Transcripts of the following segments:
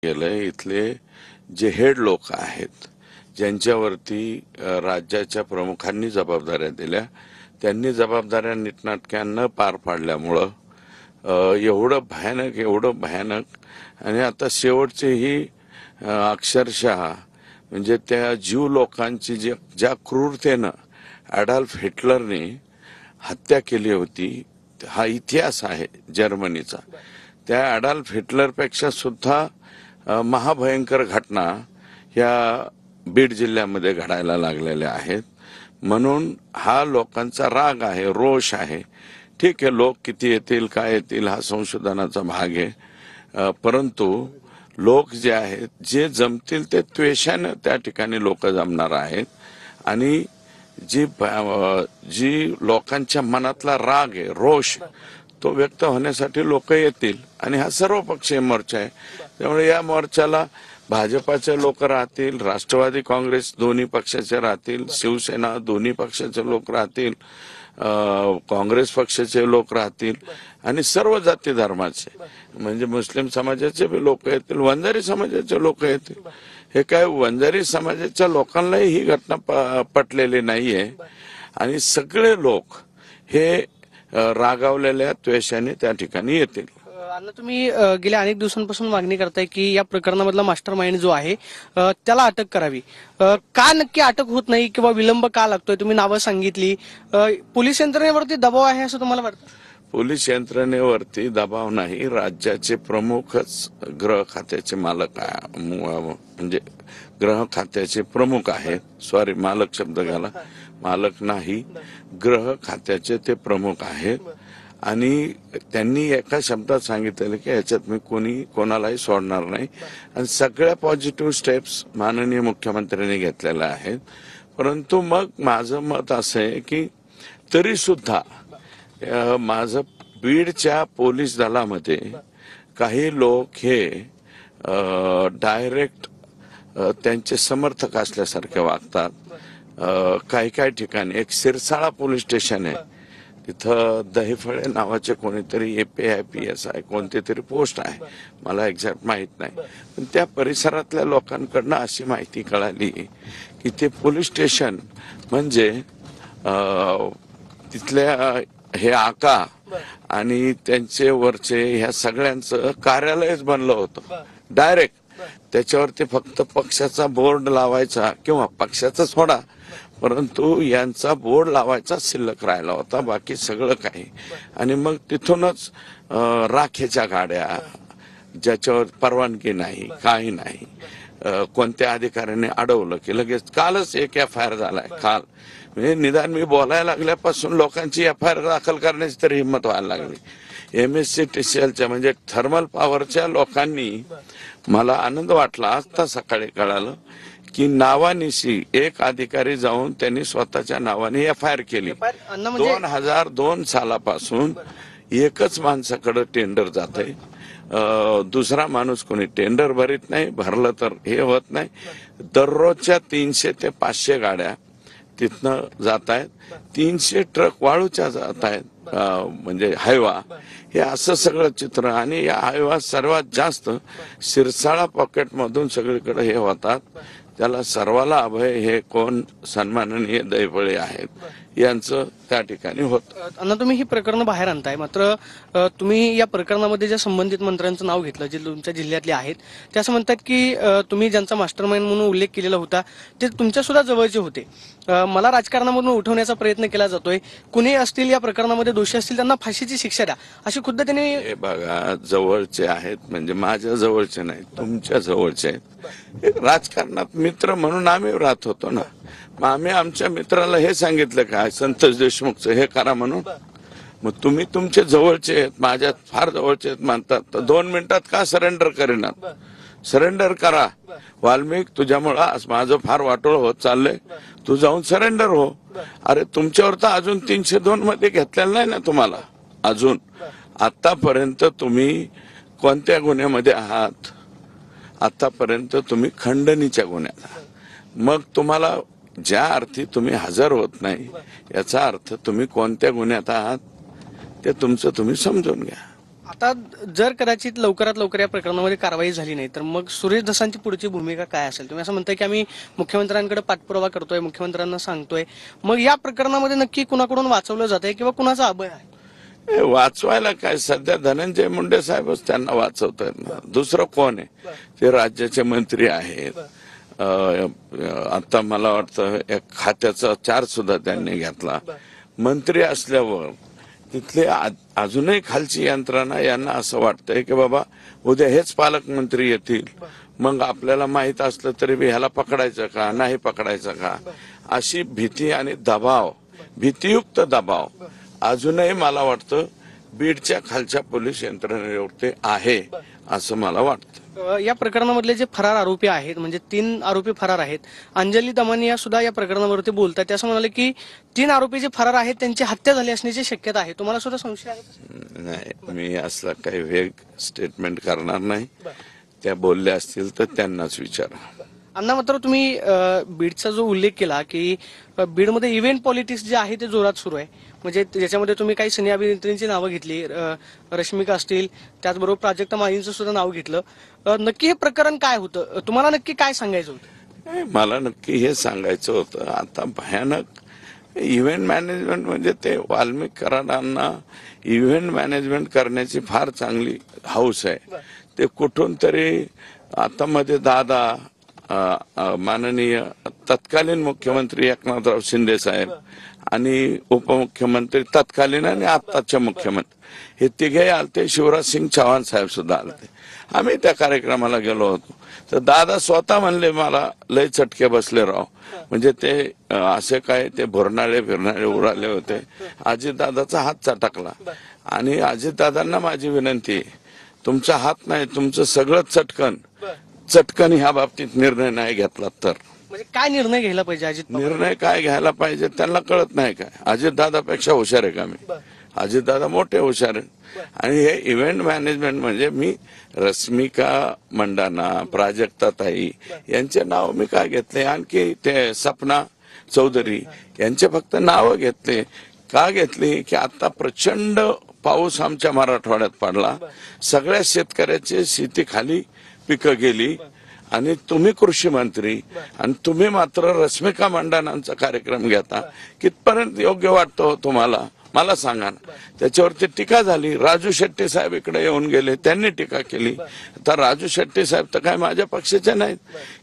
गेलंय इथले जे हेड लोक आहेत ज्यांच्यावरती राज्याच्या प्रमुखांनी जबाबदाऱ्या दिल्या त्यांनी जबाबदाऱ्या नीटनाटक्यानं पार पाडल्यामुळं एवढं भयानक आणि आता शेवटचे ही अक्षरशः म्हणजे त्या जीव लोकांची ज्या क्रूरतेनं ॲडॉल्फ हिटलरने हत्या केली होती हा इतिहास आहे जर्मनीचा। त्या ॲडॉल्फ हिटलरपेक्षा सुद्धा महाभयंकर घटना या बीड जिल्ह्यामध्ये घडायला लागलेल्या आहेत। म्हणून हा लोकांचा राग आहे, रोष आहे। ठीक आहे, लोक किती येतील काय येतील हा संशोधनाचा भाग आहे, परंतु लोक जे आहेत जे जमतील ते त्वेषाने त्या ठिकाणी लोक जमणार आहेत आणि जी लोकांच्या मनातला राग आहे, रोष तो व्यक्त होण्यासाठी लोक येतील आणि हा सर्वपक्षीय मोर्चा आहे। त्यामुळे या मोर्चाला भाजपाचे लोक राहतील, राष्ट्रवादी काँग्रेस दोन्ही पक्षाचे राहतील, शिवसेना दोन्ही पक्षाचे लोक राहतील, काँग्रेस पक्षाचे लोक राहतील आणि सर्व जाती धर्माचे म्हणजे मुस्लिम समाजाचे भी लोक येतील, वंजारी समाजाचे लोक येतील। हे काय वंजारी समाजाच्या लोकांनाही ही घटना पटलेली नाहीये आणि सगळे लोक हे रागावलेल्या त्वेषाने त्या ठिकाणी येतील। अण्णा, तुम्ही गेल्या अनेक दिवसांपासून मागणी करताय की या प्रकरणामधला मास्टर माइंड जो आहे त्याला अटक करावी। का नक्की अटक होत नाही किंवा विलंब का लागतोय? तुम्ही नावं सांगितली, पोलीस यंत्रणेवरती दबाव आहे असं तुम्हाला वाटतं? पोलीस यंत्रणेवरती दबाव नाही, राज्याचे प्रमुखच गृह खात्याचे मालक म्हणजे गृह खात्याचे प्रमुख आहेत। सॉरी, मालक शब्द घाला, मालक नाही, गृह खात्याचे ते प्रमुख आहेत आणि त्यांनी एका शब्दात सांगितलेलं की याच्यात मी कोणालाही सोडणार नाही आणि सगळ्या पॉझिटिव्ह स्टेप्स माननीय मुख्यमंत्र्यांनी घेतलेल्या आहेत। परंतु मग माझं मत असं आहे की तरी सुद्धा माझं बीडच्या पोलीस दलामध्ये काही लोक हे डायरेक्ट त्यांचे समर्थक असल्यासारखे वागतात। काही ठिकाणी एक सिरसाळा पोलीस स्टेशन आहे, तिथं दहीफळे नावाचे कोणीतरी APIPS आहे, कोणती तरी पोस्ट आहे, मला एक्झॅक्ट माहित नाही, पण त्या परिसरातल्या लोकांकडनं अशी माहिती कळाली की ते पोलीस स्टेशन म्हणजे तिथल्या हे आका आणि त्यांचे वरचे ह्या सगळ्यांचं कार्यालयच बनलं होतं डायरेक्ट। त्याच्यावरती फक्त पक्षाचा बोर्ड लावायचा किंवा पक्षाचा सोडा, परंतु यांचा बोर्ड लावायचा शिल्लक राहिला होता, बाकी सगळं काही। आणि मग तिथूनच राखेच्या गाड्या ज्याच्यावर परवानगी नाही काही नाही, कोणत्या अधिकाऱ्याने अडवलं की लगेच कालच एक FIR झालाय काल, म्हणजे निदान मी बोलायला लागल्यापासून लोकांची FIR दाखल करण्याची तरी हिंमत व्हायला लागली। MSCTCLच्या म्हणजे थर्मल पॉवरच्या लोकांनी, मला आनंद वाटला आता सकाळी कळालं की नावानिशी एक अधिकारी जाऊन त्यांनी स्वतःच्या नावाने FIR केली। 2002 सालापासून एकच माणसाकडे टेंडर जाते, दुसरा माणूस कोणी टेंडर भरीत नाही, भरलं तर हे होत नाही। दररोजच्या 300 ते 500 गाड्या तिथनं जात आहेत, 300 ट्रक वाळूच्या जात आहेत, म्हणजे हायवा, हे असं सगळं चित्र। आणि या हायवा सर्वात जास्त सिरसाळा पॉकेट मधून सगळीकडे हे होतात, त्याला सर्वाला अभय हे कोण सन्माननीय दहीफळे आहेत यांचं त्या ठिकाणी होत। अण्णा, तुम्ही ही प्रकरण बाहेर आणताय, मात्र तुम्ही या प्रकरणामध्ये ज्या संबंधित मंत्र्यांचं नाव घेतलं जे तुमच्या जिल्ह्यातले आहेत, ते असं म्हणतात की तुम्ही ज्यांचा मास्टर माइंड म्हणून उल्लेख केलेला होता ते तुमच्या सुद्धा जवळचे होते। मला राजकारणामधून उठवण्याचा प्रयत्न केला जातोय, कुणी असतील या प्रकरणामध्ये दोषी असतील त्यांना फाशीची शिक्षा द्या अशी खुद्द त्यांनी। हे बघा, जवळचे आहेत म्हणजे माझ्या जवळचे नाही, तुमच्या जवळचे आहेत। राजकारणात मित्र म्हणून आम्ही राहत होतो ना, मग आम्ही आमच्या मित्राला हे सांगितलं काय संतोष देशमुखचं हे करा म्हणून? मग तुम्ही तुमचे जवळचे आहेत, माझ्या फार जवळचे आहेत म्हणतात, तर 2 मिनिटात का सरेंडर करेनात? सरेंडर करा। वाल्मिक, तुझ्यामुळं आज माझं फार वाटोळ होत चाललंय, तू जाऊन सरेंडर हो। अरे तुमच्यावर तर अजून 302 मध्ये घेतलेलं नाही ना तुम्हाला अजून। आतापर्यंत तुम्ही कोणत्या गुन्ह्यामध्ये आहात? आतापर्यंत तुम्ही खंडणीच्या गुन्ह्यात आहात। मग तुम्हाला ज्या अर्थी तुम्ही हजर होत नाही याचा अर्थ तुम्ही कोणत्या गुन्ह्यात आहात ते तुमचं तुम्ही समजून घ्या। आता जर कदाचित लवकरात लवकर या प्रकरणामध्ये कारवाई झाली नाही तर मग सुरेश धसांची पुढची भूमिका काय असेल? तुम्ही असं म्हणताय की आम्ही मुख्यमंत्र्यांकडे पाठपुरावा करतोय, मुख्यमंत्र्यांना सांगतोय, मग या प्रकरणामध्ये नक्की कुणाकडून वाचवलं जात आहे किंवा कुणाचा अभय आहे? हे वाचवायला काय, सध्या धनंजय मुंडे साहेबच त्यांना वाचवतात ना, दुसरं कोण आहे? ते राज्याचे मंत्री आहेत. आता मला वाटतं एक खात्याचा चार्ज सुद्धा त्यांनी घेतला. मंत्री असल्यावर तिथले अजूनही खालची यंत्रणा यांना असं वाटतंय की बाबा उद्या हेच पालकमंत्री येतील, मग आपल्याला माहित असलं तरी ह्याला पकडायचं का नाही पकडायचं का, अशी भीती आणि दबाव, भीतियुक्त दबाव अजूनही मला वाटतं बीडच्या खालच्या पोलीस यंत्रणेवरती आहे असं मला वाटतं. या प्रकरणामधले जे फरार आरोपी आहेत, म्हणजे 3 आरोपी फरार आहेत, अंजली दमानिया सुद्धा या प्रकरणावरती बोलतात. ते असं म्हणाले की 3 आरोपी जे फरार आहेत त्यांची हत्या झाली असण्याची शक्यता आहे. तुम्हाला सुद्धा संशय आहे? नाही, मी असला काही वेग स्टेटमेंट करणार नाही. त्या बोलल्या असतील तर त्यांनाच विचारा. अण्णा, मात्र तुम्ही बीडचा जो उल्लेख केला की बीडमध्ये इव्हेंट पॉलिटिक्स जे आहे ते जोरात सुरू आहे, म्हणजे ज्याच्यामध्ये तुम्ही काही सिने अभिनेत्रींची नावं घेतली, रश्मिका असतील, त्याचबरोबर प्राजक्ता माळींचं सुद्धा नाव घेतलं. नक्की हे प्रकरण काय होतं? तुम्हाला नक्की काय सांगायचं होतं? मला नक्की हे सांगायचं होतं, आता भयानक इव्हेंट मॅनेजमेंट म्हणजे ते वाल्मिक कराडांना इव्हेंट मॅनेजमेंट करण्याची फार चांगली हौस आहे. ते कुठून तरी आता मध्ये दादा, माननीय तत्कालीन मुख्यमंत्री एकनाथराव शिंदे साहेब आणि उपमुख्यमंत्री तत्कालीन आणि आत्ताचे मुख्यमंत्री हे तिघे आलते, शिवराज सिंग चौहान साहेब सुद्धा आलते. आम्ही त्या कार्यक्रमाला गेलो होतो तर दादा स्वतः म्हणले मला लय चटके बसले राव, म्हणजे ते असे काय ते भुरनाळे फिरनाळे उडाले होते. अजितदादाचा हात चटकला आणि अजितदादांना माझी विनंती आहे, तुमचा हात नाही, तुमचं सगळं चटकन ह्या बाबतीत निर्णय नाही घेतला तर. म्हणजे काय निर्णय घ्यायला पाहिजे अजित पवार? निर्णय काय घ्यायला पाहिजे त्यांना कळत नाही काय? अजितदादापेक्षा हुशार आहे का मी? अजितदादा मोठे हुशार आहे. आणि हे इव्हेंट मॅनेजमेंट म्हणजे मी रश्मिका मंडाना, प्राजक्ता ताई यांचे नाव मी काय घेतले, आणखी ते सपना चौधरी यांचे फक्त नाव घेतले. का घेतली की आता प्रचंड पाऊस आमच्या मराठवाड्यात पडला, सगळ्या शेतकऱ्याची शेती खाली पिकं गेली आणि तुम्ही कृषी मंत्री आणि तुम्ही मात्र रश्मिका मंडानांचा कार्यक्रम घेता. कितपर्यंत योग्य वाटतं तुम्हाला मला सांगा ना. त्याच्यावरती टीका झाली. राजू शेट्टी साहेब इकडे येऊन गेले, त्यांनी टीका केली. आता राजू शेट्टी साहेब तर काय माझ्या पक्षाचे नाहीत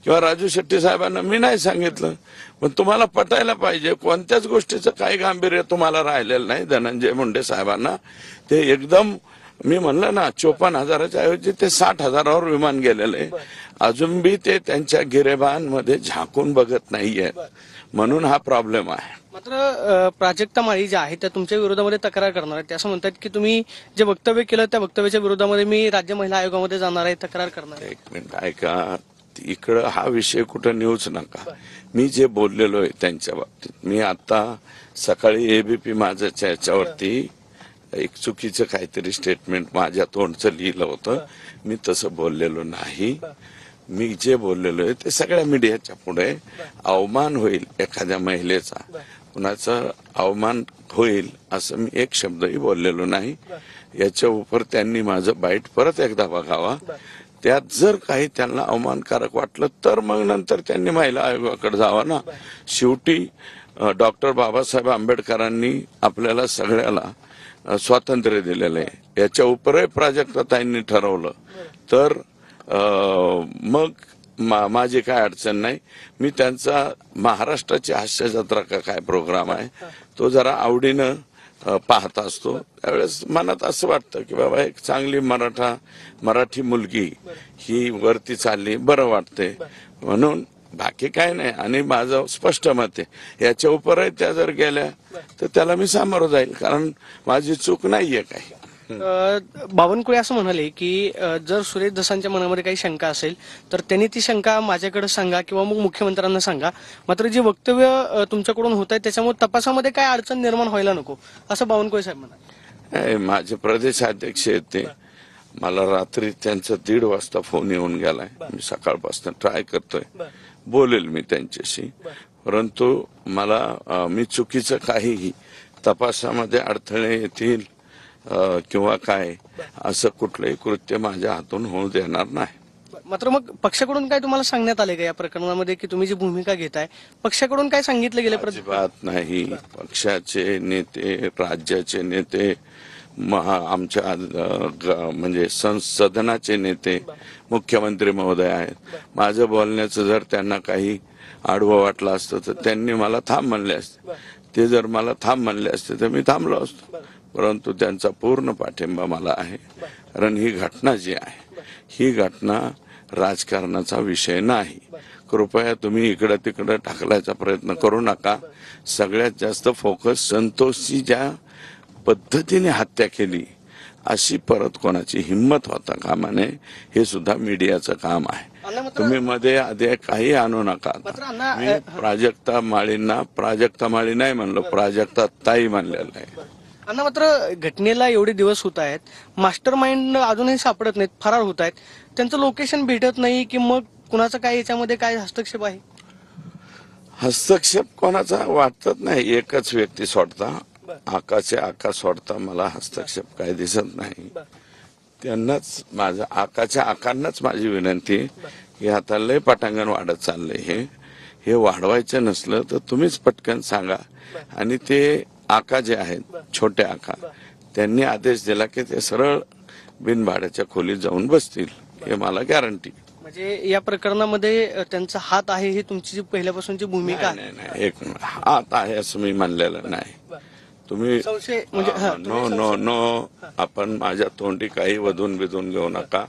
किंवा राजू शेट्टी साहेबांना मी नाही सांगितलं, पण तुम्हाला पटायला पाहिजे कोणत्याच गोष्टीचं काही गांभीर्य तुम्हाला राहिलेलं नाही. धनंजय मुंडे साहेबांना ते एकदम, मी म्हणलं ना 54,000च्या ऐवजी ते 60,000वर विमान गेलेलं आहे. अजून बी ते त्यांच्या गिरेबांमध्ये झाकून बघत नाहीये, म्हणून हा प्रॉब्लेम आहे. मात्र प्राजक्ता माळी ज्या आहेत त्या तुमच्या विरोधामध्ये तक्रार करणार आहेत. ते असं म्हणतात की तुम्ही जे वक्तव्य केलं त्या वक्तव्याच्या विरोधामध्ये मी राज्य महिला आयोगामध्ये जाणार आहे, तक्रार करणार आहे. एक मिनिट ऐका, इकडं हा विषय कुठं नेऊच नका. मी जे बोललेलो आहे त्यांच्या बाबतीत, मी आता सकाळी एबीपी माझ्याच्या याच्यावरती एक चुकीचं काहीतरी स्टेटमेंट माझ्या तोंडचं लिहिलं होतं. मी तसं बोललेलो नाही. मी जे बोललेलो आहे ते सगळ्या मीडियाच्या पुढे अवमान होईल एखाद्या महिलेचा, कुणाचा अवमान होईल असं मी एक शब्दही बोललेलो नाही. याच्या उपर त्यांनी माझं बाईट परत एकदा बघावा. त्यात जर काही त्यांना अवमानकारक वाटलं तर मग नंतर त्यांनी महिला आयोगाकडे जावं ना. शेवटी डॉक्टर बाबासाहेब आंबेडकरांनी आपल्याला सगळ्याला स्वातंत्र्य दिलेलं आहे. याच्या उपरही प्राजक्ताताईंनी ठरवलं तर मग माझी काय अडचण नाही. मी त्यांचा महाराष्ट्राची हास्य जत्रा का काय प्रोग्राम आहे तो जरा आवडीनं पाहत असतो. त्यावेळेस मनात असं वाटतं की बाबा एक चांगली मराठी मुलगी ही वरती चालली, बरं वाटते म्हणून, बाकी काय नाही. आणि माझं स्पष्ट मत आहे, याच्या उपरही त्या जर गेल्या तर त्याला मी सामोरं जाईल, कारण माझी चूक नाहीये काही. बावनकुळे असं म्हणाले की जर सुरेश धसांच्या मनामध्ये काही शंका असेल तर त्यांनी ती शंका माझ्याकडे सांगा किंवा मग मुख्यमंत्र्यांना सांगा. मात्र जे वक्तव्य तुमच्याकडून होत आहे त्याच्यामुळे तपासामध्ये काय अडचण निर्माण व्हायला नको असं बावनकुळे साहेब म्हणाले. माझे प्रदेशाध्यक्ष आहेत ते, मला रात्री त्यांचा 1:30 वाजता फोन येऊन गेलाय. मी सकाळपासून ट्राय करतोय, बोलेल मी त्यांच्याशी, परंतु मला मी चुकीचं काहीही तपासामध्ये अडथळे येतील किंवा काय असं कुठलंही कृत्य माझ्या हातून होऊ देणार नाही. मात्र मग पक्षाकडून काय तुम्हाला सांगण्यात आले का या प्रकरणामध्ये की तुम्ही जी भूमिका घेताय पक्षाकडून काय सांगितलं गेलं? अजिबात नाही. पक्षाचे नेते, राज्याचे नेते, आमच्या म्हणजे सदनाचे नेते, मुख्यमंत्री महोदय आहेत. माझं बोलण्याचं जर त्यांना काही आडवं वाटलं असतं तर त्यांनी मला थांब म्हणले असते. ते जर मला थांब म्हणले असते तर मी थांबलो असतो. परंतु त्यांचा पूर्ण पाठिंबा मला आहे. कारण ही घटना जी आहे ही घटना राजकारणाचा विषय नाही. कृपया तुम्ही इकडं तिकडं टाकल्याचा प्रयत्न करू नका. सगळ्यात जास्त फोकस संतोषची ज्या पद्धतीने हत्या केली अशी परत कोणाची हिंमत होता कामा नये. हे सुद्धा मीडियाचं काम आहे. तुम्ही मध्ये आधी काही आणू नका. मी प्राजक्ता माळी नाही म्हणलो, प्राजक्ता ताई म्हणलेलं आहे. अण्णा, मात्र घटनेला एवढे दिवस होत आहेत, मास्टर माइंड अजूनही सापडत नाहीत, फरार होत आहेत, त्यांचं लोकेशन भेटत नाही की मग कुणाचं काय याच्यामध्ये काय हस्तक्षेप आहे? हस्तक्षेप कोणाचा वाटत नाही. एकच व्यक्ती सोडता, आका सोडता मला हस्तक्षेप काही दिसत नाही. त्यांनाच माझं आकांनाच माझी विनंती की आता लय पटांगण वाढत चाललंय. हे वाढवायचं नसलं तर तुम्हीच पटकन सांगा. आणि ते आका जे आहेत, छोटे आका, त्यांनी आदेश दिला की ते सरळ बिनभाड्याच्या खोलीत जाऊन बसतील. हे मला गॅरंटी. म्हणजे या प्रकरणामध्ये त्यांचा हात आहे ही तुमची जी पहिल्यापासूनची भूमिका आहे? नाही, एक हात आहे असं मी म्हणलेलं नाही. तुम्ही नो आपण माझ्या तोंडी काही वधून बिधून घेऊ नका.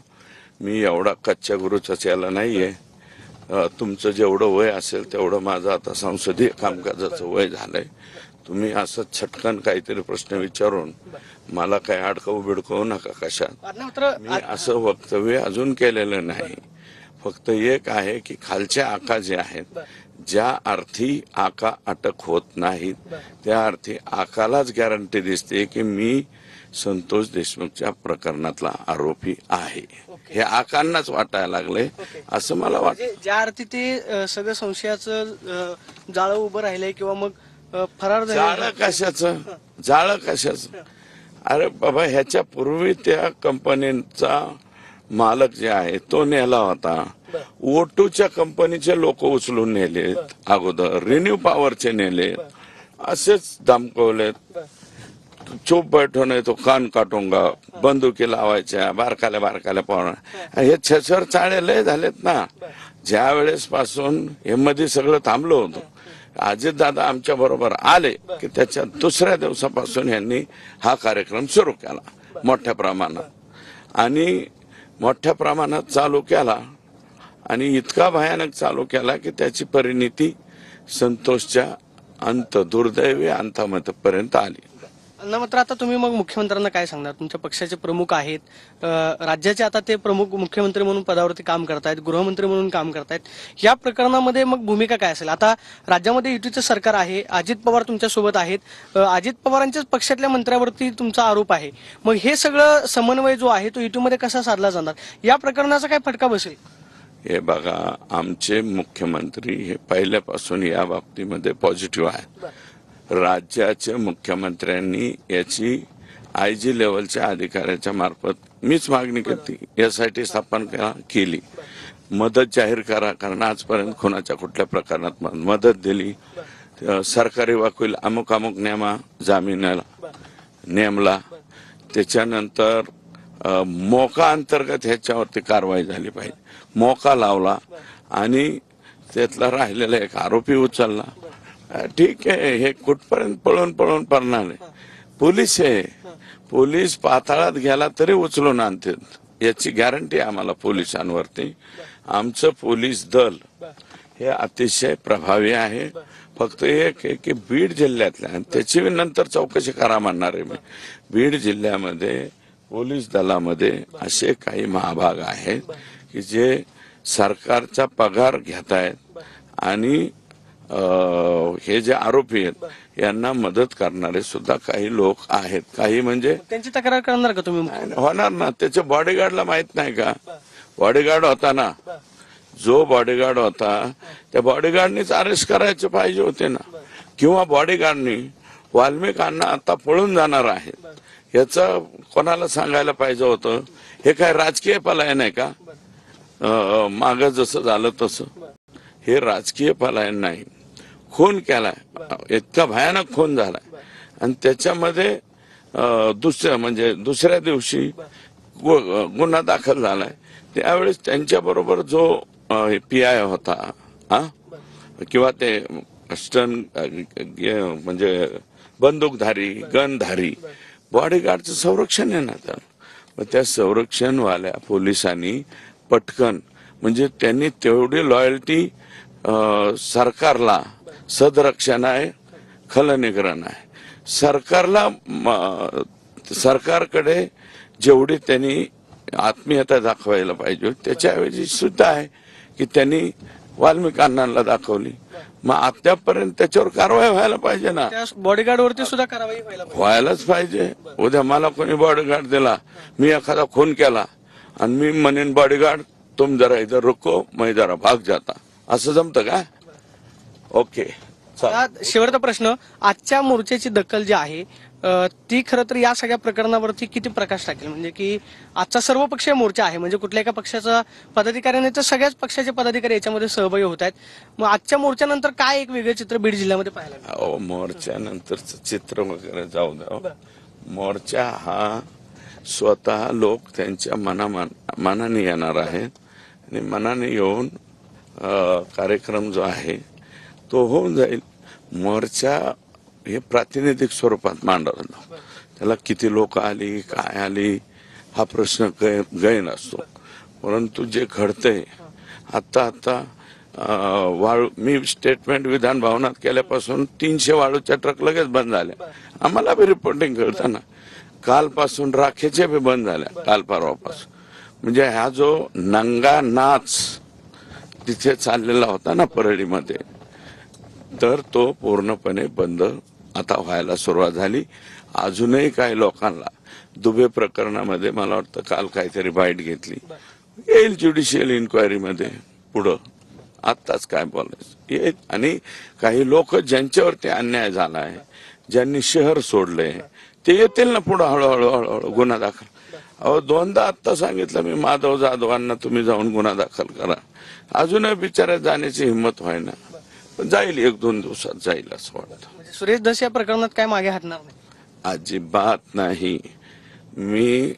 मी एवढा कच्च्या गुरुचा चेला नाहीये. तुमचं जेवढं वय असेल तेवढं माझं आता संसदीय कामकाजाचं वय झालंय. तुम्ही असं छटकन काहीतरी प्रश्न विचारून मला काही अडकवू बिडकवू नका कशात. मी असं वक्तव्य अजून केलेलं नाही. फक्त एक आहे की खालचे आका जे आहेत, ज्या अर्थी आका अटक होत नाहीत त्या अर्थी आकालाच गॅरंटी दिसते की मी संतोष देशमुखच्या प्रकरणातला आरोपी आहे. हे आकांनाच वाटायला लागले असं मला वाटतं. ज्या अर्थी ते सगळं संशयाचं जाळं उभं राहिलंय किंवा मग फरार जाळं कशाचं? अरे बाबा, ह्याच्या पूर्वी त्या कंपनीचा मालक जे आहे तो नेला होता. ओटूच्या कंपनीचे लोक उचलून नेलेत, अगोदर रिन्यू पॉवरचे नेलेत, असेच धमकवलेत. चुप बैठो नाही तो कान काटूंगा, बंदुकी लावायच्या, बारकाल्या पाहुणा. हे छेसर चाळे लय झालेत ना. ज्या वेळेस पासून हे मध्ये सगळं थांबलं होतं, अजित दादा आमच्या बरोबर आले की त्याच्या दुसऱ्या दिवसापासून यांनी हा कार्यक्रम सुरू केला मोठ्या प्रमाणात चालू केला. आणि इतका भयानक चालू केला की त्याची परिणिती संतोषच्या दुर्दैवी अंतापर्यंत आली. मात्र आता तुम्ही मग मुख्यमंत्र्यांना काय सांगणार? तुमच्या पक्षाचे प्रमुख आहेत, राज्याचे आता ते प्रमुख मुख्यमंत्री म्हणून पदावरती काम करतायत, गृहमंत्री म्हणून काम करतायत. या प्रकरणामध्ये मग भूमिका काय असेल? आता राज्यामध्ये युतीचं सरकार आहे, अजित पवार तुमच्या सोबत आहेत, अजित पवारांच्याच पक्षातल्या मंत्र्यावरती तुमचा आरोप आहे. मग हे सगळं समन्वय जो आहे तो युतीमध्ये कसा साधला जाणार? या प्रकरणाचा काय फटका बसेल? हे बघा, आमचे मुख्यमंत्री हे पहिल्यापासून या बाबतीमध्ये पॉझिटिव्ह आहेत. राज्याच्या मुख्यमंत्र्यांनी याची IG लेवलच्या अधिकाऱ्याच्या मार्फत मीच मागणी केली, SIT स्थापन केली, मदत जाहीर करा. कारण आजपर्यंत कोणाच्या कुठल्या प्रकरणात मदत दिली. सरकारी वकील अमुक जामिनाला नेमला. त्याच्यानंतर मोका अंतर्गत ह्याच्यावरती कारवाई झाली पाहिजे. मोका लावला आणि त्यातला राहिलेला एक आरोपी उचलला. ठीक आहे, हे कुठपर्यंत पळून पडणार आहे? पोलीस आहे, पोलीस पाताळात गेला तरी उचलून आणतात याची गॅरंटी आम्हाला पोलिसांवरती. आमचं पोलीस दल हे अतिशय प्रभावी आहे. फक्त एक आहे की बीड जिल्ह्यातल्या, त्याची नंतर चौकशी करा म्हणणार आहे मी, बीड जिल्ह्यामध्ये पोलीस दलामध्ये असे काही महाभाग आहेत की जे सरकारचा पगार घेत आहेत आणि हे जे आरोपी आहेत यांना मदत करणारे सुद्धा काही लोक आहेत. काही म्हणजे त्यांची तक्रार करणार का तुम्ही? होणार ना. त्याच्या बॉडीगार्डला माहित नाही का? बॉडीगार्ड होता ना, जो बॉडीगार्ड होता त्या बॉडीगार्डनीच अरेस्ट करायचे पाहिजे होते ना. किंवा बॉडीगार्डनी वाल्मिकांना आता पळून जाणार आहे याचं कोणाला सांगायला पाहिजे होतं? हे काय राजकीय पलायन आहे का? माग जसं झालं तसं हे राजकीय पलायन नाही. खून केलाय, इतका भयानक खून झालाय आणि त्याच्यामध्ये दुसऱ्या दिवशी गुन्हा दाखल झालाय. त्यावेळेस त्यांच्या बरोबर जो PI होता किंवा ते स्टन म्हणजे बंदूकधारी गनधारी बॉडीगार्डचं संरक्षण आहे ना. तर त्या संरक्षणवाल्या पोलिसांनी पटकन म्हणजे त्यांनी तेवढी लॉयल्टी सरकारला सदरक्षण आहे खलनिग्रहण आहे सरकारकडे जेवढी त्यांनी आत्मीयता दाखवायला पाहिजे त्याच्याऐवजी सुद्धा आहे की त्यांनी वाल्मिक अण्णांना दाखवली. मग अद्यापर्यंत त्याच्यावर कारवाई व्हायला पाहिजे ना. त्या बॉडीगार्ड वरती सुद्धा कारवाई व्हायलाच पाहिजे. उद्या मला कोणी बॉडीगार्ड दिला, मी एखादा खून केला आणि मी म्हणेन बॉडीगार्ड तुम जरा इधर रुको मैं जरा भाग जाता, असं जमतं का? ओके. शेवटचा प्रश्न, आजच्या मोर्चाची दखल जी आहे ती खरं तर या सगळ्या प्रकरणावरती किती प्रकाश टाकेल? म्हणजे की आजचा सर्वपक्षीय मोर्चा आहे, म्हणजे कुठल्या एका पक्षाचा पदाधिकाऱ्याने तर सगळ्याच पक्षाचे पदाधिकारी याच्यामध्ये सहभागी होत आहेत. मग आजच्या मोर्चानंतर काय एक वेगळं चित्र बीड जिल्ह्यामध्ये पाहायला मिळेल? मोर्चानंतरचं चित्र वगैरे जाऊ द्या. मोर्चा हा स्वतः लोक त्यांच्या मनाने येणार आहेत आणि मनाने येऊन कार्यक्रम जो आहे तो होऊन जाईल. मोर्चा हे प्रातिनिधिक स्वरूपात मांडवला, त्याला किती लोक आली काय आली हा प्रश्न गैन असतो. परंतु जे घडतंय आता वाळू, मी स्टेटमेंट विधान भवनात केल्यापासून 300 वाळूच्या ट्रक लगेच बंद झाल्या. आम्हाला बी रिपोर्टिंग कळतं ना. कालपासून राखेचे बी बंद झाल्या, काल परवापासून. म्हणजे हा जो नंगा नाच तिथे चाललेला होता ना परळीमध्ये, तर तो पूर्णपणे बंद आता व्हायला सुरुवात झाली. अजूनही काही लोकांना दुबे प्रकरणामध्ये मला वाटतं काल काहीतरी बाईट घेतली, येईल ज्युडिशियल इन्क्वायरी मध्ये पुढं. आत्ताच काय बोलायचं येईल. आणि काही लोक ज्यांच्यावरती अन्याय झाला आहे, ज्यांनी शहर सोडले, ते येतील ना पुढं हळूहळू गुन्हा दाखल. अहो 2दा आत्ता सांगितलं मी माधव जाधवांना तुम्ही जाऊन गुन्हा दाखल करा. अजूनही बिचाऱ्या जाण्याची हिंमत व्हायना. जाईल 1-2 दिवसात जाईल असं वाटतं. सुरेश धस या प्रकरणात काय मागे हटणार नाही? अजिबात नाही. मी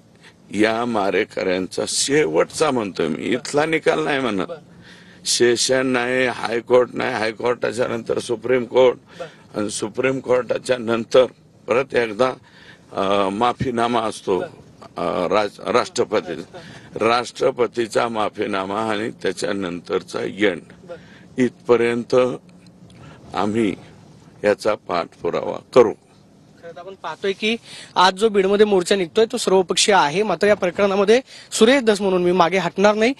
या मारेकऱ्यांचा शेवटचा म्हणतोय, मी इथला निकाल नाही म्हणत. सेशन नाही, हायकोर्ट नाही, हायकोर्टाच्या नंतर सुप्रीम कोर्ट आणि सुप्रीम कोर्टाच्या नंतर परत एकदा माफीनामा असतो राष्ट्रपतीचा माफीनामा आणि त्याच्यानंतरचा एंड इथपर्यंत आम्ही याचा पाठपुरावा करू. आपण पाहतोय की आज जो बीडमध्ये मोर्चा निघतोय तो सर्वपक्षीय आहे, मात्र या प्रकरणामध्ये सुरेश धस म्हणून मी मागे हटणार नाही.